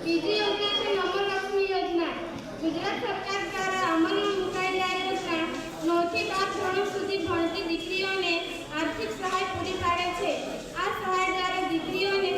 બીજી યોજના છે નમો લક્ષ્મી યોજના. ગુજરાત સરકાર દ્વારા અમલમાં મુકાયેલી આ યોજના 9 થી 12 ધોરણ સુધી ભણતી દીકરીઓને આર્થિક સહાય પૂરી પાડે છે. આ સહાય દ્વારા દીકરીઓને